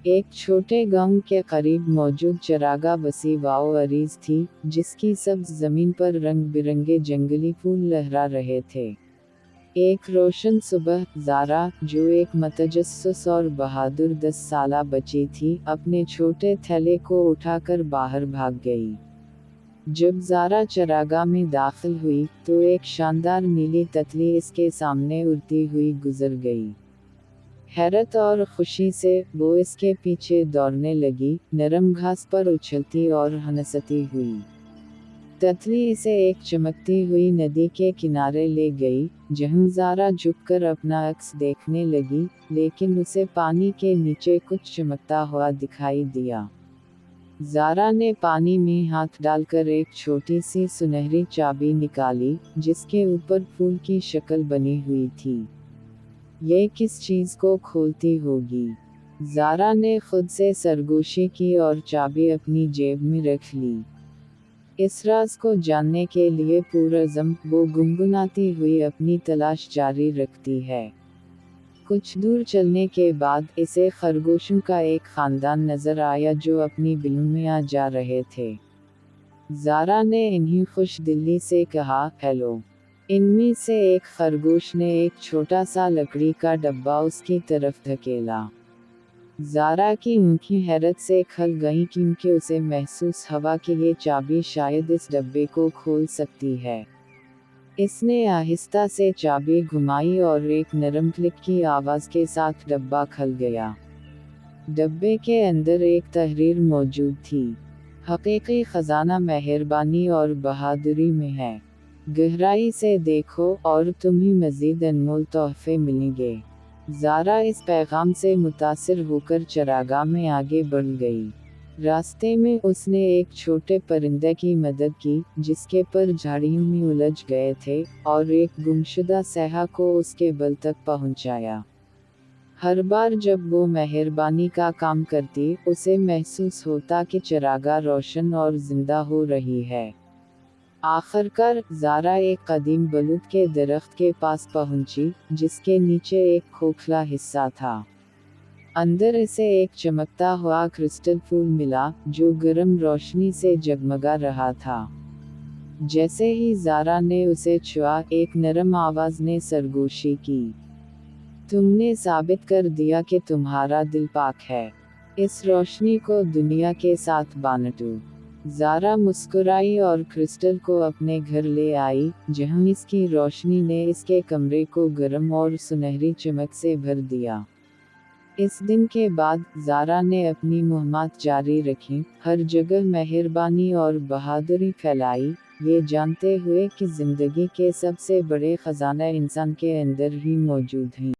एक छोटे गांव के करीब मौजूद चरागाह वसी व अरीज थी, जिसकी सब्ज जमीन पर रंग बिरंगे जंगली फूल लहरा रहे थे। एक रोशन सुबह, ज़ारा, जो एक मतजस्सुस और बहादुर 10 साला बच्ची थी, अपने छोटे थैले को उठाकर बाहर भाग गई। जब ज़ारा चरागाह में दाखिल हुई, तो एक शानदार नीली तितली इसके सामने उड़ती हुई गुजर गई। हैरत और खुशी से वो इसके पीछे दौड़ने लगी, नरम घास पर उछलती और हंसती हुई। तितली इसे एक चमकती हुई नदी के किनारे ले गई, जहां ज़ारा झुककर अपना अक्स देखने लगी, लेकिन उसे पानी के नीचे कुछ चमकता हुआ दिखाई दिया। ज़ारा ने पानी में हाथ डालकर एक छोटी सी सुनहरी चाबी निकाली, जिसके ऊपर फूल की शक्ल बनी हुई थी। ये किस चीज़ को खोलती होगी? ज़ारा ने खुद से सरगोशी की और चाबी अपनी जेब में रख ली। इस राज को जानने के लिए पुरअज़म वो गुनगुनाती हुई अपनी तलाश जारी रखती है। कुछ दूर चलने के बाद इसे खरगोशों का एक खानदान नजर आया जो अपनी बिलों में आ जा रहे थे। ज़ारा ने इन्हीं खुश दिली से कहा, हेलो। इनमें से एक खरगोश ने एक छोटा सा लकड़ी का डब्बा उसकी तरफ धकेला। ज़ारा की आंखें हैरत से खल गईं, क्योंकि उसे महसूस हुआ कि ये चाबी शायद इस डब्बे को खोल सकती है। इसने आहिस्ता से चाबी घुमाई और एक नरम क्लिक की आवाज़ के साथ डब्बा खुल गया। डब्बे के अंदर एक तहरीर मौजूद थी। हकीकी खजाना मेहरबानी और बहादुरी में है। गहराई से देखो और तुम्हें मज़ीद अनमोल तोहफे मिलेंगे। ज़ारा इस पैगाम से मुतासिर होकर चरागाह में आगे बढ़ गई। रास्ते में उसने एक छोटे परिंदे की मदद की, जिसके पर झाड़ियों में उलझ गए थे, और एक गुमशुदा सैयाह को उसके बल तक पहुंचाया। हर बार जब वो मेहरबानी का काम करती, उसे महसूस होता कि चरागाह रोशन और जिंदा हो रही है। आखिरकार ज़ारा एक कदीम बलूत के दरख्त के पास पहुंची, जिसके नीचे एक खोखला हिस्सा था। अंदर इसे एक चमकता हुआ क्रिस्टल फूल मिला, जो गर्म रोशनी से जगमगा रहा था। जैसे ही ज़ारा ने उसे छुआ, एक नरम आवाज़ ने सरगोशी की, तुमने साबित कर दिया कि तुम्हारा दिल पाक है। इस रोशनी को दुनिया के साथ बांटो। ज़ारा मुस्कुराई और क्रिस्टल को अपने घर ले आई, जहां इसकी रोशनी ने इसके कमरे को गर्म और सुनहरी चमक से भर दिया। इस दिन के बाद ज़ारा ने अपनी मुहिम्मत जारी रखी, हर जगह मेहरबानी और बहादुरी फैलाई, ये जानते हुए कि ज़िंदगी के सबसे बड़े खजाने इंसान के अंदर ही मौजूद हैं।